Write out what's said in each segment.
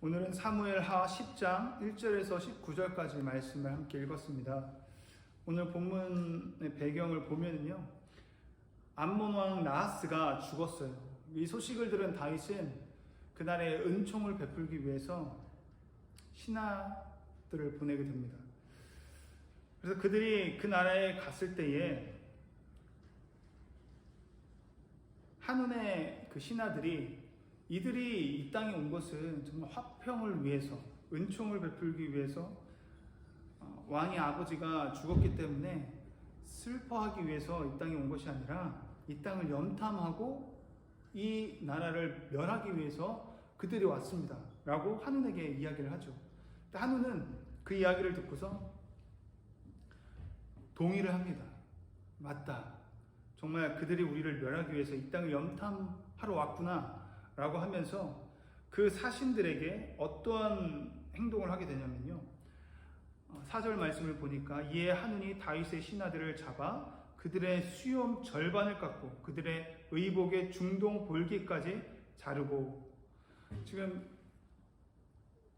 오늘은 사무엘하 10장 1절에서 19절까지 말씀을 함께 읽었습니다. 오늘 본문의 배경을 보면요, 암몬 왕 나하스가 죽었어요. 이 소식을 들은 다윗은 그날의 은총을 베풀기 위해서 신하들을 보내게 됩니다. 그래서 그들이 그 나라에 갔을 때에 한운의 그 신하들이 이들이 이 땅에 온 것은 정말 화평을 위해서, 은총을 베풀기 위해서, 왕의 아버지가 죽었기 때문에 슬퍼하기 위해서 이 땅에 온 것이 아니라 이 땅을 염탐하고 이 나라를 멸하기 위해서 그들이 왔습니다 라고 한운에게 이야기를 하죠. 한운은 그 이야기를 듣고서 동의를 합니다. 맞다, 정말 그들이 우리를 멸하기 위해서 이 땅을 염탐하러 왔구나 라고 하면서 그 사신들에게 어떠한 행동을 하게 되냐면요, 4절 말씀을 보니까 이에 한운이 다윗의 신하들을 잡아 그들의 수염 절반을 깎고 그들의 의복의 중동 볼기까지 자르고. 지금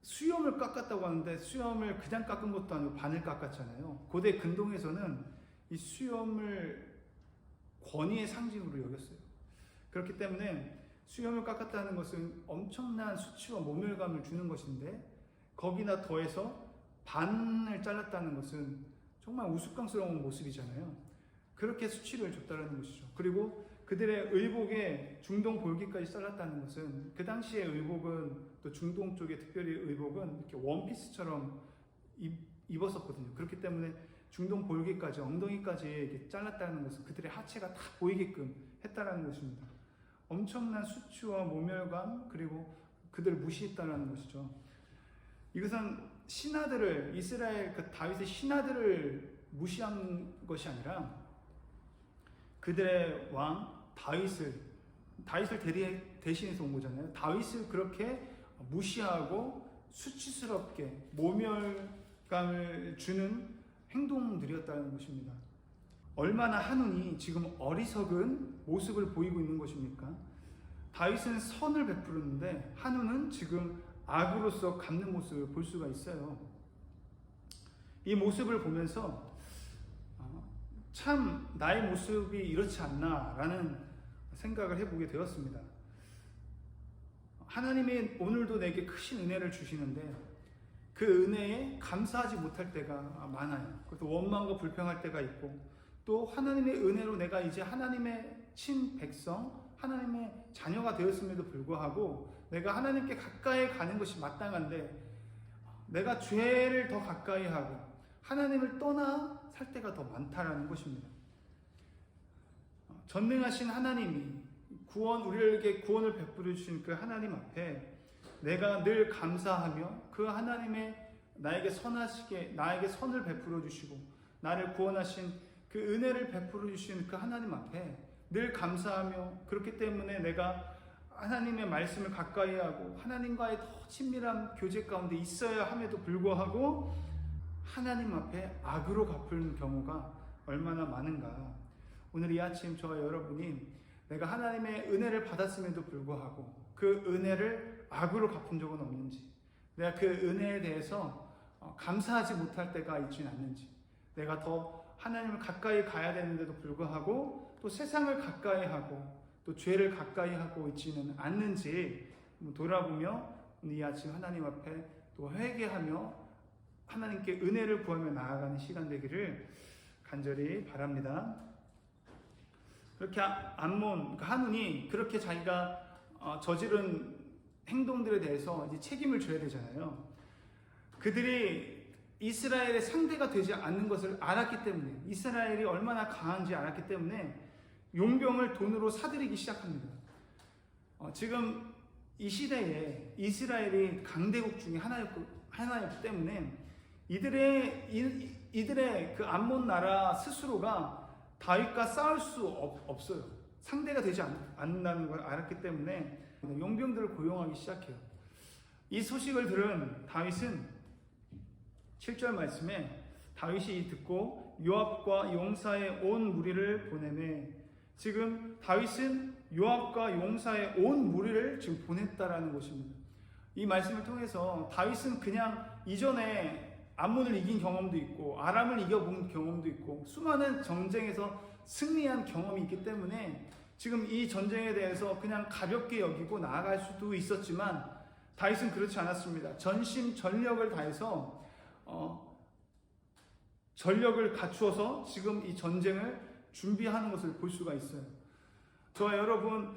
수염을 깎았다고 하는데 수염을 그냥 깎은 것도 아니고 반을 깎았잖아요. 고대 근동에서는 이 수염을 권위의 상징으로 여겼어요. 그렇기 때문에 수염을 깎았다는 것은 엄청난 수치와 모멸감을 주는 것인데, 거기나 더해서 반을 잘랐다는 것은 정말 우스꽝스러운 모습이잖아요. 그렇게 수치를 줬다는 것이죠. 그리고 그들의 의복에 중동 볼기까지 잘랐다는 것은, 그 당시의 의복은, 또 중동 쪽의 특별히 의복은 이렇게 원피스처럼 입었었거든요. 그렇기 때문에 중동 볼기까지, 엉덩이까지 이렇게 잘랐다는 것은 그들의 하체가 다 보이게끔 했다는 것입니다. 엄청난 수치와 모멸감, 그리고 그들을 무시했다는 것이죠. 이것은 신하들을, 이스라엘 그 다윗의 신하들을 무시한 것이 아니라 그들의 왕 다윗을 대신해서 온 거잖아요. 다윗을 그렇게 무시하고 수치스럽게 모멸감을 주는 행동들이었다는 것입니다. 얼마나 한운이 지금 어리석은 모습을 보이고 있는 것입니까? 다윗은 선을 베푸는데 한운은 지금 악으로서 갚는 모습을 볼 수가 있어요. 이 모습을 보면서 참 나의 모습이 이렇지 않나라는 생각을 해보게 되었습니다. 하나님이 오늘도 내게 크신 은혜를 주시는데 그 은혜에 감사하지 못할 때가 많아요. 그것도 원망과 불평할 때가 있고, 또 하나님의 은혜로 내가 이제 하나님의 친백성, 하나님의 자녀가 되었음에도 불구하고 내가 하나님께 가까이 가는 것이 마땅한데 내가 죄를 더 가까이 하고 하나님을 떠나 살 때가 더 많다라는 것입니다. 전능하신 하나님이 우리에게 구원을 베풀어 주신 그 하나님 앞에 내가 늘 감사하며 그 하나님의 나에게 선을 베풀어 주시고 나를 구원하신 그 은혜를 베풀어 주신 그 하나님 앞에 늘 감사하며, 그렇기 때문에 내가 하나님의 말씀을 가까이 하고 하나님과의 더 친밀한 교제 가운데 있어야 함에도 불구하고 하나님 앞에 악으로 갚는 경우가 얼마나 많은가. 오늘 이 아침 저와 여러분이 내가 하나님의 은혜를 받았음에도 불구하고 그 은혜를 악으로 갚은 적은 없는지, 내가 그 은혜에 대해서 감사하지 못할 때가 있지는 않는지, 내가 더 하나님을 가까이 가야 되는데도 불구하고 또 세상을 가까이 하고 또 죄를 가까이 하고 있지는 않는지 돌아보며 이 아침 하나님 앞에 또 회개하며 하나님께 은혜를 구하며 나아가는 시간 되기를 간절히 바랍니다. 그렇게 한운이 그렇게 자기가 저지른 행동들에 대해서 이제 책임을 져야 되잖아요. 그들이 이스라엘의 상대가 되지 않는 것을 알았기 때문에, 이스라엘이 얼마나 강한지 알았기 때문에 용병을 돈으로 사들이기 시작합니다. 지금 이 시대에 이스라엘이 강대국 중에 하나였기 때문에 이들의 그 암몬 나라 스스로가 다윗과 싸울 수 없어요. 상대가 되지 않는다는 걸 알았기 때문에 용병들을 고용하기 시작해요. 이 소식을 들은 다윗은 7절 말씀에 다윗이 듣고 요압과 용사의 온 무리를 보내매, 지금 다윗은 요압과 용사의 온 무리를 지금 보냈다라는 것입니다. 이 말씀을 통해서 다윗은 그냥 이전에 암몬을 이긴 경험도 있고 아람을 이겨본 경험도 있고 수많은 전쟁에서 승리한 경험이 있기 때문에 지금 이 전쟁에 대해서 그냥 가볍게 여기고 나아갈 수도 있었지만 다윗은 그렇지 않았습니다. 전심전력을 다해서 전력을 갖추어서 지금 이 전쟁을 준비하는 것을 볼 수가 있어요. 저와 여러분,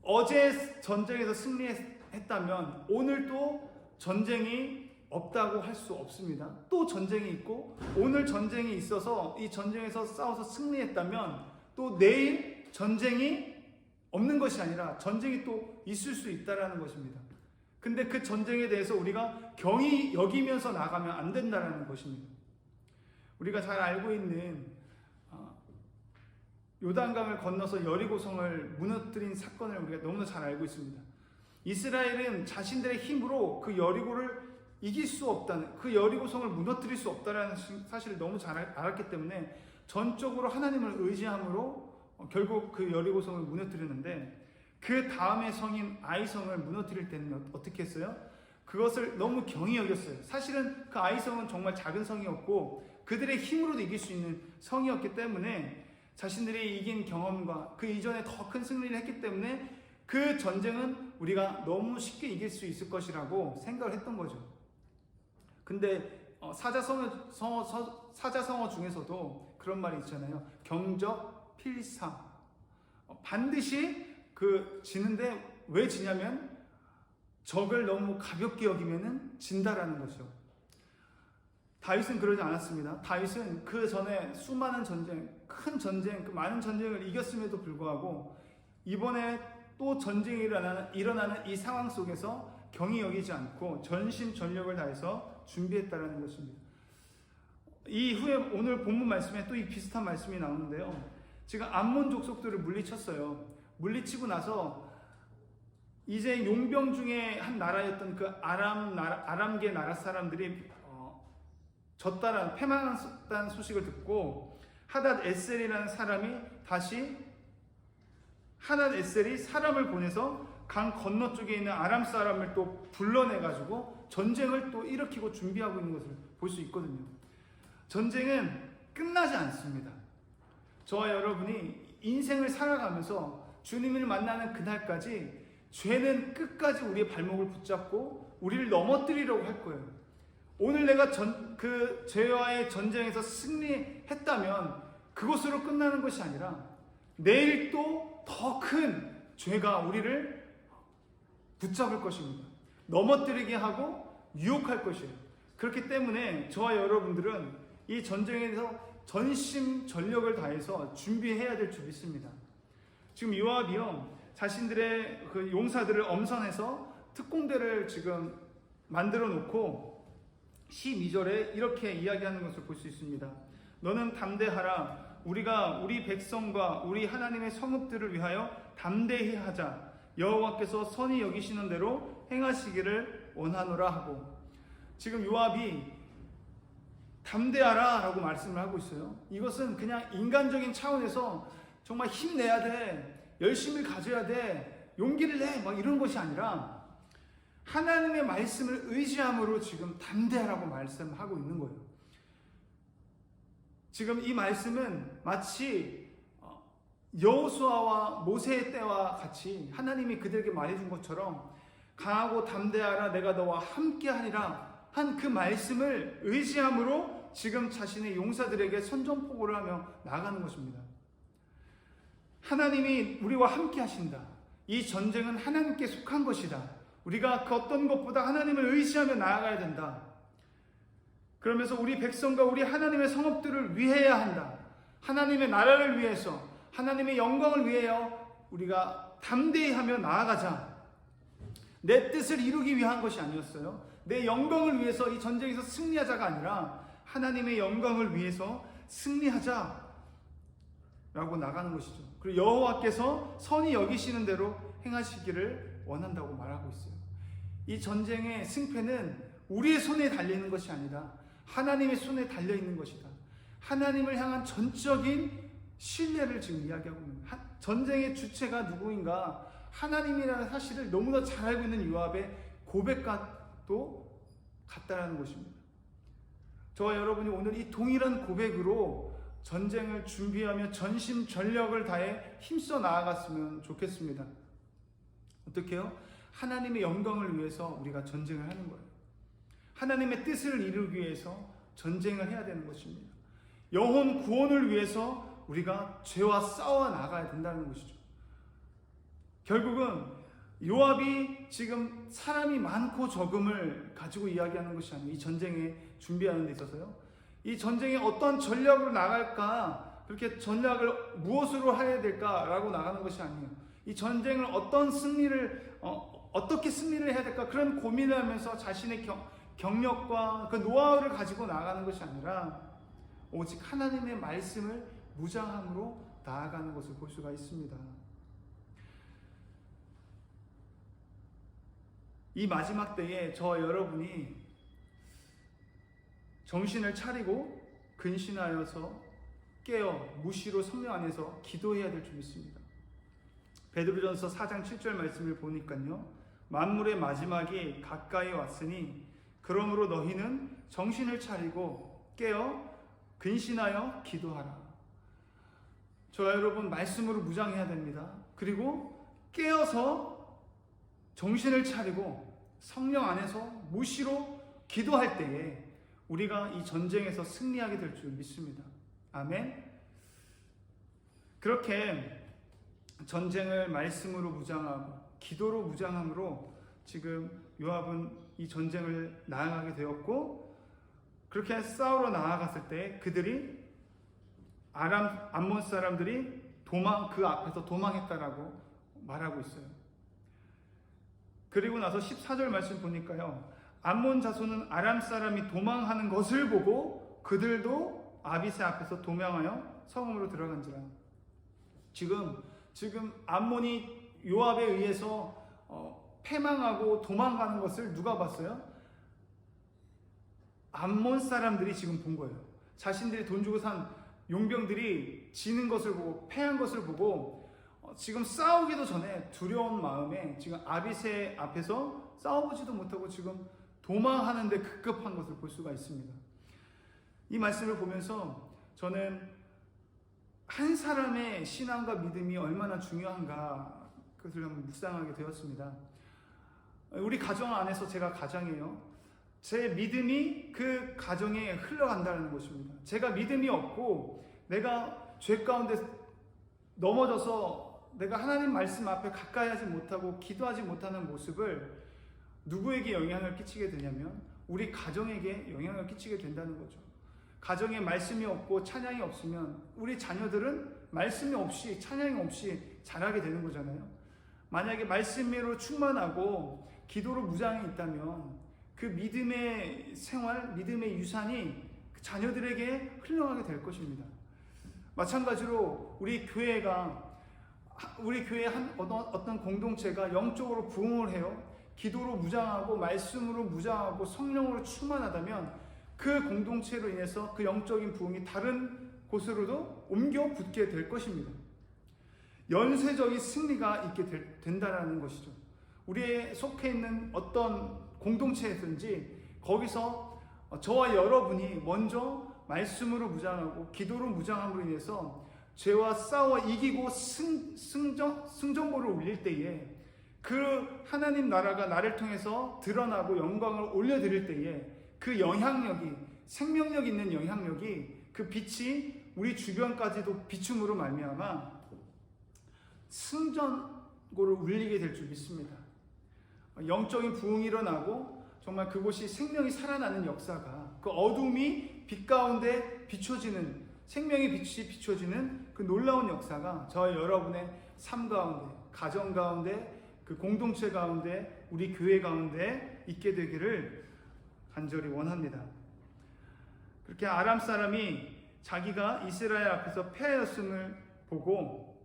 어제 전쟁에서 승리했다면 오늘 또 전쟁이 없다고 할 수 없습니다. 또 전쟁이 있고 오늘 전쟁이 있어서 이 전쟁에서 싸워서 승리했다면 또 내일 전쟁이 없는 것이 아니라 전쟁이 또 있을 수 있다는 것입니다. 근데 그 전쟁에 대해서 우리가 경히 여기면서 나가면 안 된다는 것입니다. 우리가 잘 알고 있는 요단강을 건너서 여리고성을 무너뜨린 사건을 우리가 너무나 잘 알고 있습니다. 이스라엘은 자신들의 힘으로 그 여리고를 이길 수 없다는, 그 여리고성을 무너뜨릴 수 없다는 사실을 너무 잘 알았기 때문에 전적으로 하나님을 의지함으로 결국 그 여리고성을 무너뜨리는데, 그 다음의 성인 아이성을 무너뜨릴 때는 어떻게 했어요? 그것을 너무 경히 여겼어요. 사실은 그 아이성은 정말 작은 성이었고 그들의 힘으로도 이길 수 있는 성이었기 때문에 자신들이 이긴 경험과 그 이전에 더 큰 승리를 했기 때문에 그 전쟁은 우리가 너무 쉽게 이길 수 있을 것이라고 생각을 했던 거죠. 근데 사자성어 중에서도 그런 말이 있잖아요. 경적 필사. 반드시 지는데 왜 지냐면 적을 너무 가볍게 여기면은 진다라는 거죠. 다윗은 그러지 않았습니다. 다윗은 그 전에 수많은 전쟁, 큰 전쟁, 그 많은 전쟁을 이겼음에도 불구하고 이번에 또 전쟁이 일어나는 이 상황 속에서 경히 여기지 않고 전심전력을 다해서 준비했다라는 것입니다. 이후에 오늘 본문 말씀에 또 이 비슷한 말씀이 나오는데요. 지금 암몬 족속들을 물리쳤어요. 물리치고 나서 이제 용병 중에 한 나라였던 그 아람계 나라 사람들이 패망했다는 소식을 듣고 하닷 에셀이라는 사람이 하닷 에셀이 사람을 보내서 강 건너쪽에 있는 아람 사람을 또 불러내가지고 전쟁을 또 일으키고 준비하고 있는 것을 볼 수 있거든요. 전쟁은 끝나지 않습니다. 저와 여러분이 인생을 살아가면서 주님을 만나는 그날까지 죄는 끝까지 우리의 발목을 붙잡고 우리를 넘어뜨리려고 할 거예요. 오늘 내가 그 죄와의 전쟁에서 승리했다면 그것으로 끝나는 것이 아니라 내일 또 더 큰 죄가 우리를 붙잡을 것입니다. 넘어뜨리게 하고 유혹할 것이에요. 그렇기 때문에 저와 여러분들은 이 전쟁에서 전심전력을 다해서 준비해야 될 줄 믿습니다. 지금 요압이요, 자신들의 그 용사들을 엄선해서 특공대를 지금 만들어 놓고 12절에 이렇게 이야기하는 것을 볼 수 있습니다. 너는 담대하라. 우리가 우리 백성과 우리 하나님의 성읍들을 위하여 담대히 하자. 여호와께서 선히 여기시는 대로 행하시기를 원하노라 하고, 지금 요압이 담대하라 라고 말씀을 하고 있어요. 이것은 그냥 인간적인 차원에서 정말 힘내야 돼, 열심을 가져야 돼, 용기를 내, 막 이런 것이 아니라 하나님의 말씀을 의지함으로 지금 담대하라고 말씀하고 있는 거예요. 지금 이 말씀은 마치 여호수아와 모세의 때와 같이 하나님이 그들에게 말해준 것처럼 강하고 담대하라, 내가 너와 함께하리라 한 그 말씀을 의지함으로 지금 자신의 용사들에게 선전포고를 하며 나아가는 것입니다. 하나님이 우리와 함께 하신다. 이 전쟁은 하나님께 속한 것이다. 우리가 그 어떤 것보다 하나님을 의지하며 나아가야 된다. 그러면서 우리 백성과 우리 하나님의 성읍들을 위해야 한다. 하나님의 나라를 위해서, 하나님의 영광을 위하여 우리가 담대히 하며 나아가자. 내 뜻을 이루기 위한 것이 아니었어요. 내 영광을 위해서 이 전쟁에서 승리하자가 아니라 하나님의 영광을 위해서 승리하자 라고 나가는 것이죠. 그리고 여호와께서 선히 여기시는 대로 행하시기를 원한다고 말하고 있어요. 이 전쟁의 승패는 우리의 손에 달려있는 것이 아니라 하나님의 손에 달려있는 것이다. 하나님을 향한 전적인 신뢰를 지금 이야기하고 있는 거예요. 전쟁의 주체가 누구인가? 하나님이라는 사실을 너무나 잘 알고 있는 요압의 고백과도 같다라는 것입니다. 저와 여러분이 오늘 이 동일한 고백으로 전쟁을 준비하며 전심전력을 다해 힘써 나아갔으면 좋겠습니다. 어떻게요? 하나님의 영광을 위해서 우리가 전쟁을 하는 거예요. 하나님의 뜻을 이루기 위해서 전쟁을 해야 되는 것입니다. 영혼 구원을 위해서 우리가 죄와 싸워 나가야 된다는 것이죠. 결국은 요압이 지금 사람이 많고 적음을 가지고 이야기하는 것이 아니에요. 이 전쟁에 준비하는 데 있어서요. 이 전쟁에 어떤 전략으로 나갈까, 그렇게 전략을 무엇으로 해야 될까라고 나가는 것이 아니에요. 이 전쟁을 어떻게 승리를 해야 될까, 그런 고민을 하면서 자신의 경력과 그 노하우를 가지고 나가는 것이 아니라 오직 하나님의 말씀을 무장함으로 나아가는 것을 볼 수가 있습니다. 이 마지막 때에 저와 여러분이 정신을 차리고 근신하여서 깨어 무시로 성령 안에서 기도해야 될 줄 믿습니다. 베드로전서 4장 7절 말씀을 보니까요, 만물의 마지막이 가까이 왔으니 그러므로 너희는 정신을 차리고 깨어 근신하여 기도하라. 저와 여러분, 말씀으로 무장해야 됩니다. 그리고 깨어서 정신을 차리고 성령 안에서 무시로 기도할 때에 우리가 이 전쟁에서 승리하게 될 줄 믿습니다. 아멘. 그렇게 전쟁을 말씀으로 무장하고 기도로 무장함으로 지금 요압은 이 전쟁을 나아가게 되었고, 그렇게 싸우러 나아갔을 때 그들이 암몬 사람들이 그 앞에서 도망했다라고 말하고 있어요. 그리고 나서 14절 말씀 보니까요, 암몬 자손은 아람 사람이 도망하는 것을 보고 그들도 아비새 앞에서 도망하여 성읍으로 들어간지라. 지금 암몬이 요압에 의해서 패망하고 도망가는 것을 누가 봤어요? 암몬 사람들이 지금 본 거예요. 자신들이 돈 주고 산 용병들이 지는 것을 보고, 패한 것을 보고, 지금 싸우기도 전에 두려운 마음에 지금 아비새 앞에서 싸워보지도 못하고 지금 도망하는데 급급한 것을 볼 수가 있습니다. 이 말씀을 보면서 저는 한 사람의 신앙과 믿음이 얼마나 중요한가, 그것을 한번 묵상하게 되었습니다. 우리 가정 안에서, 제가 가장이에요. 제 믿음이 그 가정에 흘러간다는 것입니다. 제가 믿음이 없고 내가 죄 가운데 넘어져서 내가 하나님 말씀 앞에 가까이 하지 못하고 기도하지 못하는 모습을 누구에게 영향을 끼치게 되냐면 우리 가정에게 영향을 끼치게 된다는 거죠. 가정에 말씀이 없고 찬양이 없으면 우리 자녀들은 말씀이 없이, 찬양이 없이 자라게 되는 거잖아요. 만약에 말씀으로 충만하고 기도로 무장이 있다면 그 믿음의 생활, 믿음의 유산이 자녀들에게 흘러가게 될 것입니다. 마찬가지로 우리 교회의 어떤 공동체가 영적으로 부흥을 해요. 기도로 무장하고 말씀으로 무장하고 성령으로 충만하다면 그 공동체로 인해서 그 영적인 부흥이 다른 곳으로도 옮겨 붙게 될 것입니다. 연쇄적인 승리가 있게 된다는 것이죠. 우리의 속해 있는 어떤 공동체에든지 거기서 저와 여러분이 먼저 말씀으로 무장하고 기도로 무장함으로 인해서 죄와 싸워 이기고 승전보를 올릴 때에 그 하나님 나라가 나를 통해서 드러나고 영광을 올려드릴 때에 그 영향력이, 생명력 있는 영향력이, 그 빛이 우리 주변까지도 비춤으로 말미암아 승전고를 울리게 될 줄 믿습니다. 영적인 부흥이 일어나고 정말 그곳이 생명이 살아나는 역사가, 그 어둠이 빛 가운데 비춰지는, 생명의 빛이 비춰지는 그 놀라운 역사가 저와 여러분의 삶 가운데, 가정 가운데, 그 공동체 가운데, 우리 교회 가운데 있게 되기를 간절히 원합니다. 그렇게 아람 사람이 자기가 이스라엘 앞에서 패하였음을 보고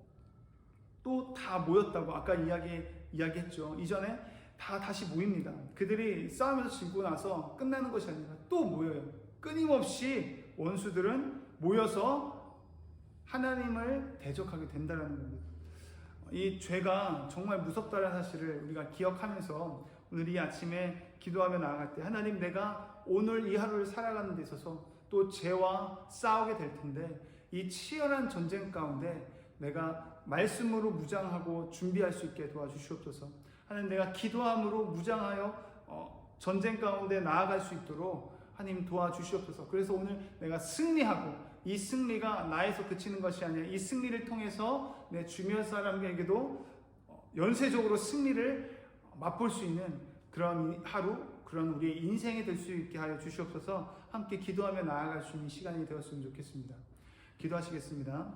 또 다 모였다고 아까 이야기했죠. 이전에 다 다시 모입니다. 그들이 싸우면서 지고 나서 끝나는 것이 아니라 또 모여요. 끊임없이 원수들은 모여서 하나님을 대적하게 된다는 겁니다. 이 죄가 정말 무섭다는 사실을 우리가 기억하면서 오늘 이 아침에 기도하며 나아갈 때 하나님, 내가 오늘 이 하루를 살아가는 데 있어서 또 죄와 싸우게 될 텐데 이 치열한 전쟁 가운데 내가 말씀으로 무장하고 준비할 수 있게 도와주시옵소서. 하나님, 내가 기도함으로 무장하여 전쟁 가운데 나아갈 수 있도록 하나님 도와주시옵소서. 그래서 오늘 내가 승리하고 이 승리가 나에서 그치는 것이 아니라 이 승리를 통해서 내 주변 사람에게도 연쇄적으로 승리를 맛볼 수 있는 그런 하루, 그런 우리의 인생이 될 수 있게 하여 주시옵소서. 함께 기도하며 나아갈 수 있는 시간이 되었으면 좋겠습니다. 기도하시겠습니다.